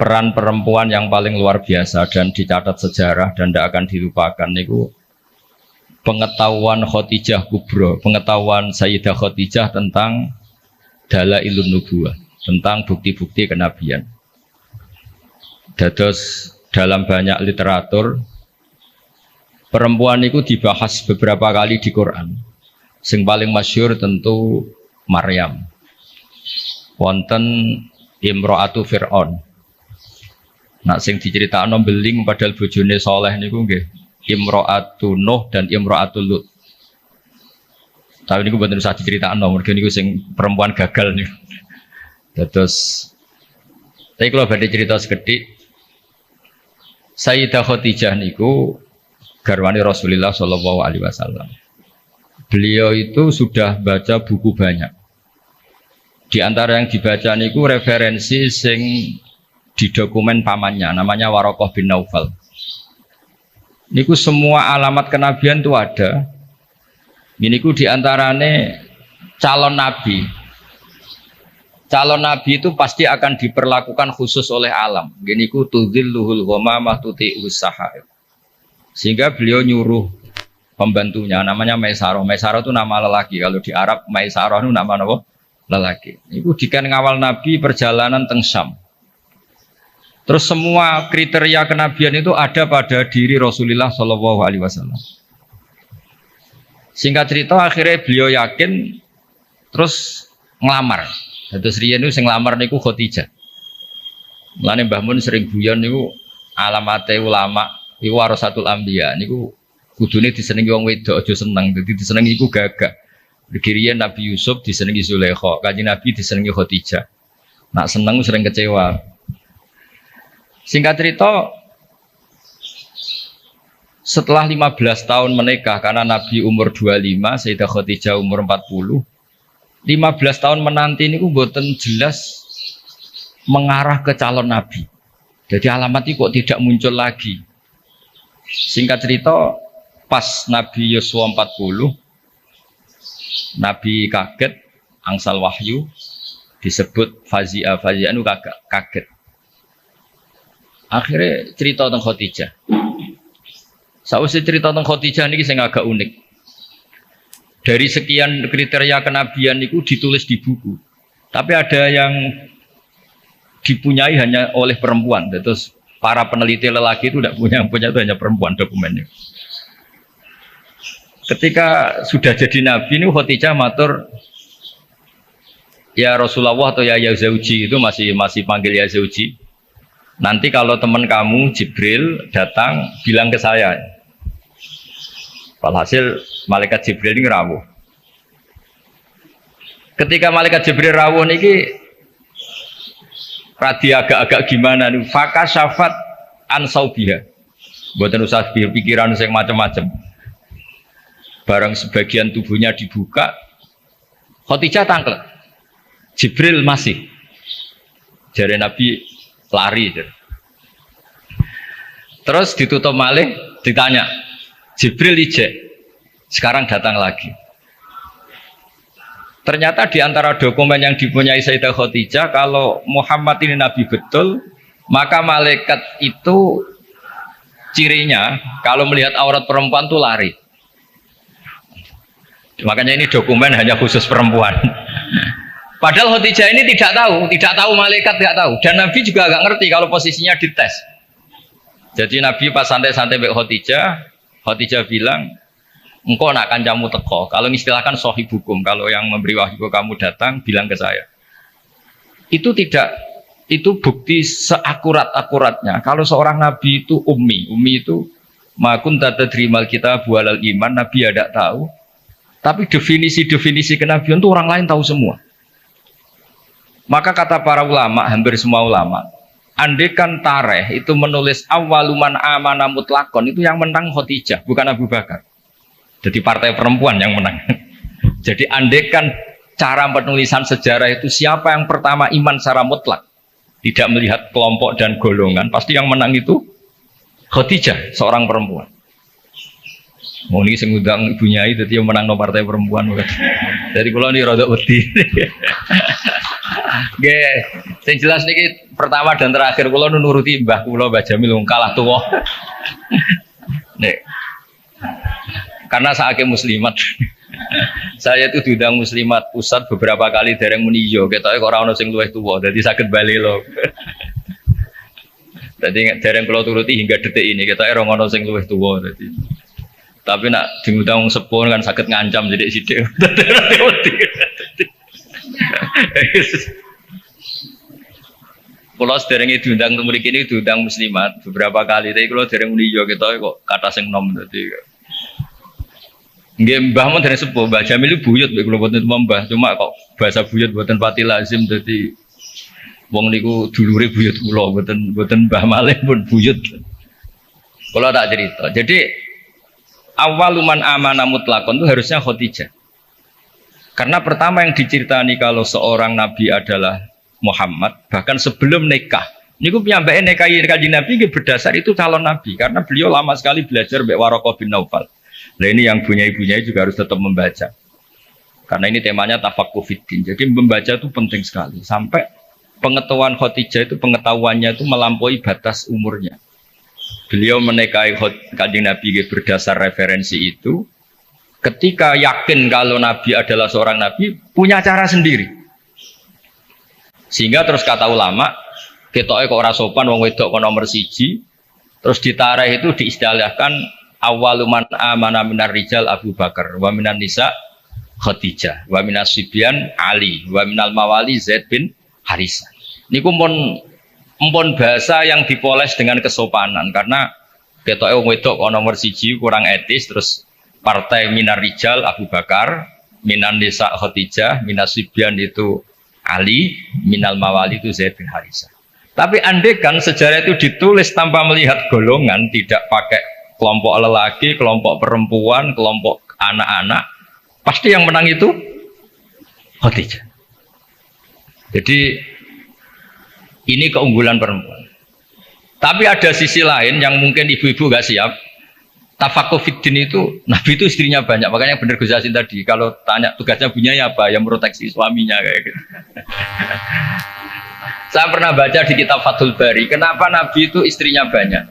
peran perempuan yang paling luar biasa dan dicatat sejarah dan tidak akan dilupakan niku pengetahuan Khadijah Kubro, pengetahuan Sayyidah Khadijah tentang Dalailun Nubuwah, tentang bukti-bukti kenabian. Dados dalam banyak literatur perempuan itu dibahas beberapa kali di Quran. Sing paling masyhur tentu Maryam. Wonten Imro'atu Fir'aun. Nak sing diceritakno beling padahal bojone saleh niku nggih Imro'atu Nuh dan Imro'atu Lut. Tapi niku mboten usah diceritakno, mergo niku sing perempuan gagal niku. Terus tapi kalau badhe cerita sekedhik, Sayyidah Khadijah niku garwani Rasulullah Shallallahu Alaihi Wasallam. Beliau itu sudah baca buku banyak. Di antara yang dibaca niku referensi sing di dokumen pamannya, namanya Waraqah bin Naufal. Niku semua alamat kenabian itu ada. Ini ku diantarane calon nabi. Calon nabi itu pasti akan diperlakukan khusus oleh alam. Gini ku tudhilluhul ghamamah tuti'us sahaib. Sehingga beliau nyuruh pembantunya, namanya Maisarah. Maisarah itu nama lelaki. Kalau di Arab Maisarah itu nama apa? Lelaki. Niku dikan ngawal nabi perjalanan teng Syam. Terus semua kriteria kenabian itu ada pada diri Rasulullah Shallallahu Alaihi Wasallam. Singkat cerita akhirnya beliau yakin, terus ngelamar. Terus riyen niku sing nglamar niku Khadijah. Mulane Mbah Mun sering guyon niku alamate ulama iku warasatul anbiya niku kudune disenengi wong wedok aja seneng. Dadi disenengi iku gagah. Riyen Nabi Yusuf disenengi Zulaikha, Kanjeng Nabi disenengi Khadijah. Nak seneng sering kecewa. Singkat cerita, setelah 15 tahun menikah, karena Nabi umur 25, Sayyidah Khadijah umur 40, 15 tahun menanti ini mboten jelas mengarah ke calon Nabi. Jadi alamat itu kok tidak muncul lagi. Singkat cerita, pas Nabi Yusuf 40, Nabi kaget, angsal wahyu, disebut Fazi'ah itu kaget. Akhirnya cerita tentang Khadijah. Sausé cerita tentang Khadijah ini saya agak unik. Dari sekian kriteria kenabian itu ditulis di buku. Tapi ada yang dipunyai hanya oleh perempuan. Terus para peneliti lelaki itu tidak punya, yang punya itu hanya perempuan dokumennya. Ketika sudah jadi nabi ini Khadijah matur, ya Rasulullah atau ya Zauji, itu masih panggil ya Zauji. Nanti kalau teman kamu Jibril datang bilang ke saya. Walhasil malaikat Jibril ini rawuh. Ketika malaikat Jibril rawuh niki radi agak-agak gimana nih? Faka syafat ansaubiha. Mboten usah pikiran sing macam-macam. Barang sebagian tubuhnya dibuka, Khadijah tangkel. Jibril masih. Jare Nabi lari. Terus ditutup malih, ditanya, Jibril ijek, sekarang datang lagi. Ternyata di antara dokumen yang dipunyai Sayyidah Khadijah, kalau Muhammad ini Nabi betul, maka malaikat itu cirinya, kalau melihat aurat perempuan itu lari. Makanya ini dokumen hanya khusus perempuan. Padahal Khadijah ini tidak tahu malaikat tidak tahu, dan Nabi juga agak ngerti kalau posisinya dites. Jadi Nabi pas santai-santai mbek Khadijah bilang, engkau nak kancamu teko. Kalau istilahkan sohib hukum, kalau yang memberi wahyu kamu datang, bilang ke saya. Itu bukti seakurat-akuratnya. Kalau seorang Nabi itu ummi itu makun tata terimal kita bualal iman, Nabi tidak tahu. Tapi definisi kenabian itu orang lain tahu semua. Maka kata para ulama, hampir semua ulama, andaikan Tareh itu menulis awaluman amana mutlakon, itu yang menang Khadijah, bukan Abu Bakar. Jadi partai perempuan yang menang. Jadi andaikan cara penulisan sejarah itu siapa yang pertama iman secara mutlak, tidak melihat kelompok dan golongan, pasti yang menang itu Khadijah, seorang perempuan. Mau ini sengudang ibunya itu yang menang no partai perempuan. Dari pulau ini rada wedi. Nggih, sing jelas niki pertama dan terakhir kula nuruti mbah kula Mbah Jamil kalah tuwa. Nek karena saking muslimat. Saya itu diundang muslimat pusat beberapa kali dereng muni yo, ketoke kok ora ono sing luwih tuwa, dadi saged bali lho. Dadi dereng kula turuti hingga detik ini ketoke ora ono sing luwih tuwa dadi. Tapi nak diundang wong sepuh kan saged ngancam sithik-sithik. Kalau sederenge diundang temu mriki diundang muslimat beberapa kali, tapi kalau dereng muni yo ketoke kok kata sing nom dadi. Nggih mbah men dereng sepuh, Mbah Jamil buyut mek kula boten mbah, cuma kok bahasa buyut boten pati lazim dadi wong niku dulure buyut kula boten mbah malih pun buyut. Kula tak cerita. Jadi awaluman amana mutlakon itu harusnya Khadijah. Karena pertama yang diceritani kalau seorang nabi adalah Muhammad, bahkan sebelum nikah. Niku piyambake nikahi Kanjeng Nabi nggih berdasar itu calon nabi karena beliau lama sekali belajar mbek Waraqah bin Naufal. Nah ini yang bunyai-bunyai juga harus tetap membaca. Karena ini temanya tafaqquh fiddin. Jadi membaca itu penting sekali. Sampai pengetahuan Khadijah itu pengetahuannya itu melampaui batas umurnya. Beliau menikahi Kanjeng Nabi berdasar referensi itu. Ketika yakin kalau Nabi adalah seorang Nabi, punya cara sendiri. Sehingga terus kata ulama, ketoke kok ora sopan wong wedok kok nomor 1, terus ditareh itu diistilahkan awaluman amana minar rijal Abu Bakar, wa minan nisa Khadijah, wa minas sibyan Ali, wa minal mawali Zaid bin Harisa. Niku pun bahasa yang dipoles dengan kesopanan karena ketoke wong wedok kok nomor 1 kurang etis, terus partai minar rijal Abu Bakar, minan nisa Khadijah, minas sibyan itu Ali, minal mawali itu Zaid bin Harisa. Tapi andekan sejarah itu ditulis tanpa melihat golongan, tidak pakai kelompok lelaki, kelompok perempuan, kelompok anak-anak, pasti yang menang itu Khadijah. Jadi ini keunggulan perempuan. Tapi ada sisi lain yang mungkin ibu-ibu gak siap. Tafaqquh fiddin itu, Nabi itu istrinya banyak. Makanya benar Gus Yasin tadi, kalau tanya tugasnya punya ya apa? Yang proteksi suaminya kayak gitu. Saya pernah baca di kitab Fathul Bari, kenapa Nabi itu istrinya banyak?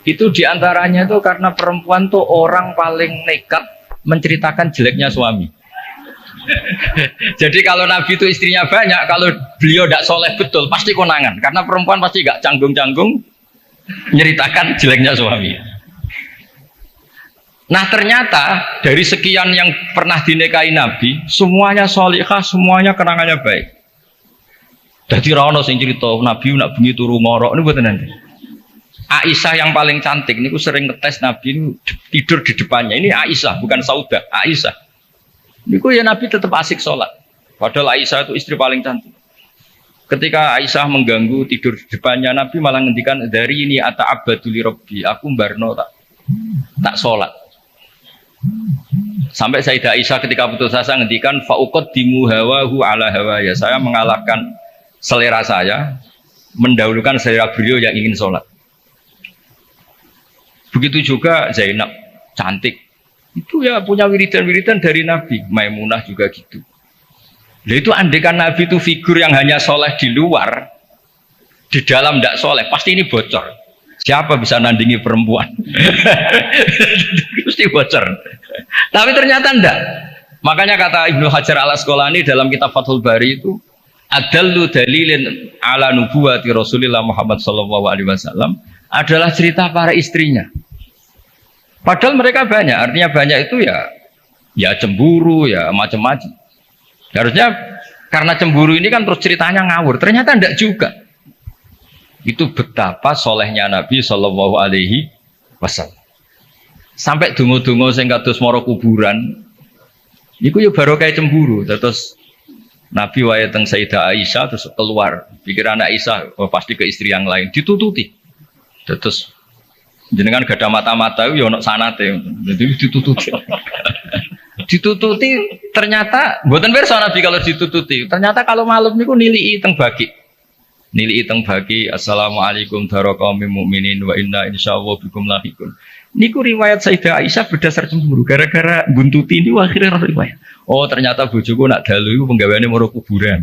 Itu diantaranya itu karena perempuan tuh orang paling nekat menceritakan jeleknya suami. Jadi kalau Nabi itu istrinya banyak, kalau beliau tidak soleh betul, pasti konangan. Karena perempuan pasti gak canggung-canggung menceritakan jeleknya suami. Nah ternyata dari sekian yang pernah dinikahi Nabi, semuanya solihah, semuanya kenangannya baik. Jadi rano sing cerita Nabi nak bunyi turu ngorok ini buat nanti. Aisyah yang paling cantik, ini aku sering ngetes Nabi ini tidur di depannya. Ini Aisyah bukan Saudah, Aisyah. Ini ya Nabi tetap asik sholat. Padahal Aisyah itu istri paling cantik. Ketika Aisyah mengganggu tidur di depannya, Nabi malah ngendikan dari ini ata'abbadu li Rabbi, aku mbarno tak sholat. Sampai Sayyidah Aisyah ketika putus asa ngendikan fa'uqaddimu hawahu ala hawaya, saya mengalahkan selera saya, mendahulukan selera beliau yang ingin sholat. Begitu juga Zainab, cantik. Itu ya punya wiridan-wiridan dari Nabi. Maimunah juga gitu. Nah itu andekan Nabi itu figur yang hanya soleh di luar, di dalam tidak soleh, pasti ini bocor. Siapa bisa nandingi perempuan? Pasti bocor. Tapi ternyata enggak. Makanya kata Ibnu Hajar al-Asqalani dalam kitab Fathul Bari itu, adallu dalilin ala nubuwati Rasulillah Muhammad sallallahu alaihi wasallam adalah cerita para istrinya. Padahal mereka banyak, artinya banyak itu ya cemburu, ya macam-macam. Harusnya karena cemburu ini kan terus ceritanya ngawur. Ternyata enggak juga. Itu betapa solehnya Nabi Shallallahu Alaihi Wasallam. Sampai dungo-dungo sing kados mara kuburan, niku ya baru kayak cemburu. Terus Nabi wae teng Sayyidah Aisyah terus keluar. Pikiran Aisyah pasti ke istri yang lain, ditututi. Terus jenengan gak ada mata-mata ya ono sanate. Jadi ditututi. Ditututi ternyata mboten pirsa Nabi kalau ditututi. Ternyata kalau malam niku nilii teng baki. Nili iteng bagi assalamualaikum daraqaumil mukminin wa inna insyaallah bikum lahiqun. Niku riwayat Sayyidah Aisyah berdasar cemburu gara-gara buntuti ini akhirnya riwayat. Oh ternyata bojoku nak dalu iku penggaweane moro kuburan.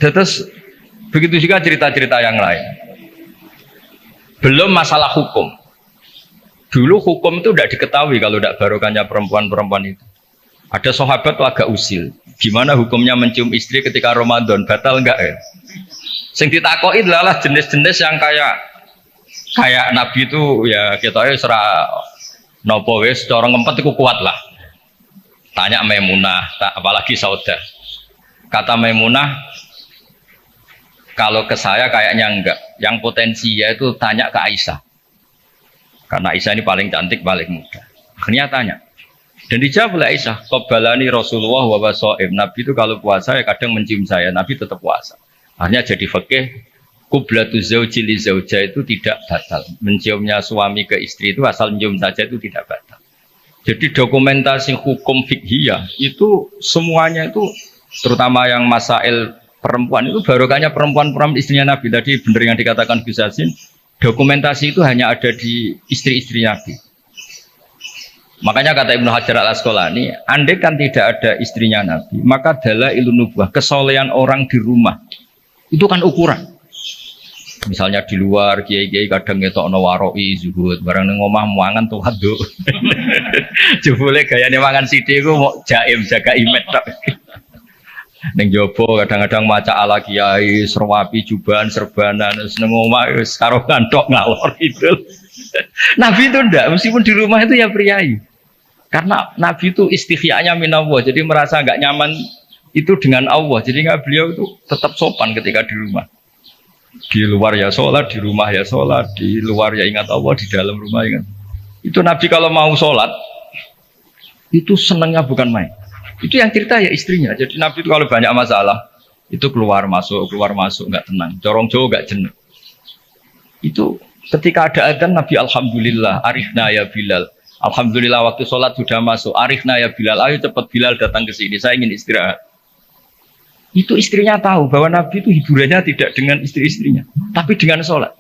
Terus begitu juga cerita-cerita yang lain. Belum masalah hukum. Dulu hukum itu tidak diketahui kalau tidak barokahnya perempuan-perempuan itu. Ada sahabat tuh agak usil. Gimana hukumnya mencium istri ketika Ramadan? Batal enggak ya? Sing ditakoki adalah jenis-jenis yang kayak Nabi itu ya kita serah nopo wis cara ngempet itu kuat lah. Tanya Maimunah, apalagi Saudah. Kata Maimunah, kalau ke saya kayaknya enggak. Yang potensi yaitu tanya ke Aisyah. Karena Aisyah ini paling cantik, paling muda. Akhirnya tanya. Dan dijawab oleh Aisyah, qabalani Rasulullah wa waso'ib. Nabi itu kalau puasa ya kadang mencium saya, Nabi tetap puasa. Akhirnya jadi fikih, qublatu zauji li zauja itu tidak batal. Menciumnya suami ke istri itu asal mencium saja itu tidak batal. Jadi dokumentasi hukum fikhiyah itu semuanya itu terutama yang masail perempuan itu barokahnya perempuan-perempuan istrinya Nabi. Tadi benar yang dikatakan Gus Hasim, dokumentasi itu hanya ada di istri-istri Nabi. Makanya kata Ibnu Hajar al-Asqalani, andai kan tidak ada istrinya Nabi, maka dalailun nubuwah, kesolehan orang di rumah itu kan ukuran. Misalnya di luar kiai-kiai kadang ngetokno waroi zuhud, barang ning omah muangan tuh haduk. Jebule gayane mangan sithik iku mau jaim jaga imet tok. Ning jopo kadang-kadang maca ala kiai, serwapi jubahan serbanan wis ning omah wis karo kanthok ngalor itu. Nabi itu ndak, meskipun di rumah itu ya priayi. Karena Nabi itu istighya'nya minallah, jadi merasa nggak nyaman itu dengan Allah. Jadi nggak beliau itu tetap sopan ketika di rumah. Di luar ya sholat, di rumah ya sholat, di luar ya ingat Allah, di dalam rumah ingat. Itu Nabi kalau mau sholat, itu senangnya bukan main. Itu yang cerita ya istrinya. Jadi Nabi itu kalau banyak masalah, itu keluar masuk nggak tenang. Corong Jawa nggak jenuh. Itu ketika ada adzan Nabi alhamdulillah, arifna ya Bilal. Alhamdulillah waktu sholat sudah masuk. Arifna ya Bilal, ayo cepat Bilal datang ke sini. Saya ingin istirahat. Itu istrinya tahu bahwa Nabi itu hiburannya tidak dengan istri-istrinya, tapi dengan sholat.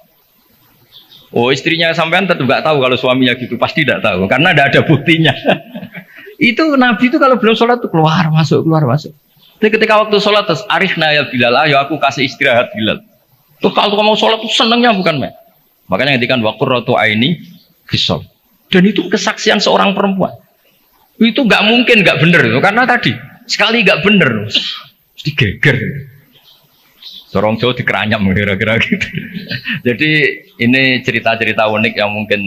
Oh istrinya sampean tetap nggak tahu kalau suaminya gitu, pasti tidak tahu karena tidak ada buktinya. Itu Nabi itu kalau belum sholat tuh keluar masuk. Tapi ketika waktu sholat terus Arifna ya Bilal, ayo aku kasih istirahat Bilal. Tuh kalau mau sholat tuh senangnya bukan main. Makanya ngedikan waktu rotu aini kisah. Dan itu kesaksian seorang perempuan. Itu nggak mungkin nggak bener itu karena tadi sekali nggak bener, mesti geger. Sorong Jawa dikeranyam kira-kira gitu. Jadi ini cerita-cerita unik yang mungkin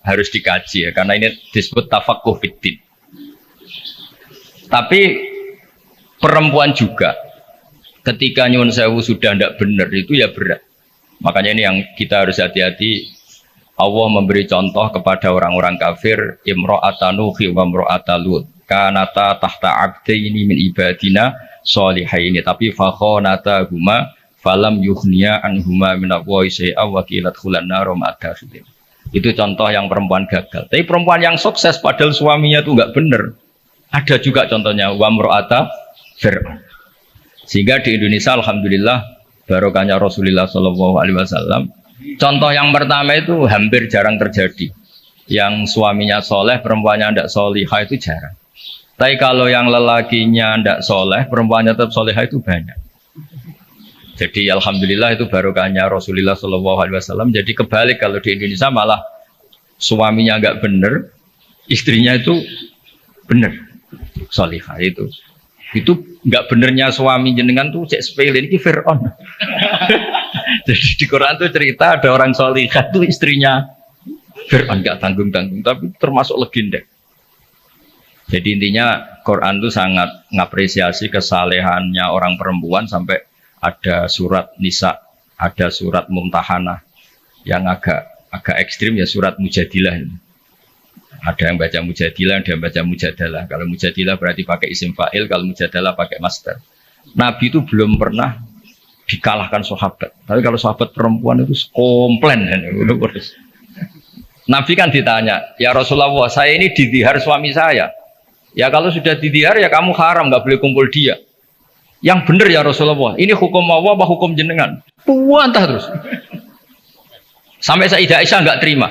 harus dikaji ya karena ini disebut tafaqquh fiddin. Tapi perempuan juga ketika nyuwun sewu sudah tidak benar itu ya berat. Makanya ini yang kita harus hati-hati. Allah memberi contoh kepada orang-orang kafir, imra'ata Nuhi wa imra'ata Lut. Kanata tahta abdaini min ibadina sholihaini. Tapi fakhonata huma falam yughniya anhuma minallahi syai'a wa qila dkhulan nar ma'ad-dakhilin. Itu contoh yang perempuan gagal. Tapi perempuan yang sukses padahal suaminya itu enggak benar. Ada juga contohnya wa imra'ata Fir'aun. Sehingga di Indonesia alhamdulillah barokahnya Rasulullah sallallahu alaihi wasallam. Contoh yang pertama itu hampir jarang terjadi. Yang suaminya soleh, perempuannya tidak solihah itu jarang. Tapi kalau yang lelakinya tidak soleh, perempuannya tetap solihah itu banyak. Jadi alhamdulillah itu barokahnya Rasulullah SAW. Jadi kebalik kalau di Indonesia malah suaminya nggak benar, istrinya itu benar solihah itu. Itu nggak benernya suami jenengan tuh cek sepele ini Fir'aun. Jadi di Quran tuh cerita ada orang solihah tuh istrinya Fir'aun nggak tanggung-tanggung tapi termasuk legenda. Jadi intinya Quran tuh sangat ngapresiasi kesalehannya orang perempuan sampai ada surat Nisa, ada surat Mumtahanah yang agak ekstrim ya surat Mujadilah ini. Ada yang baca Mujadilah, ada yang baca Mujadalah. Kalau Mujadilah berarti pakai isim fa'il, kalau Mujadalah pakai masdar. Nabi itu belum pernah dikalahkan sahabat. Tapi kalau sahabat perempuan itu komplain. Nabi kan ditanya, ya Rasulullah, saya ini didihar suami saya. Ya kalau sudah didihar ya kamu haram, nggak boleh kumpul dia. Yang benar ya Rasulullah. Ini hukum Allah apa hukum jenengan? Puantah terus. Sampai Sayyidah Aisyah nggak terima.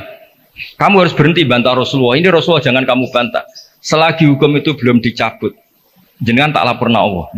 Kamu harus berhenti bantah Rasulullah. Ini Rasulullah jangan kamu bantah. Selagi hukum itu belum dicabut, jenengan tak lapor Allah.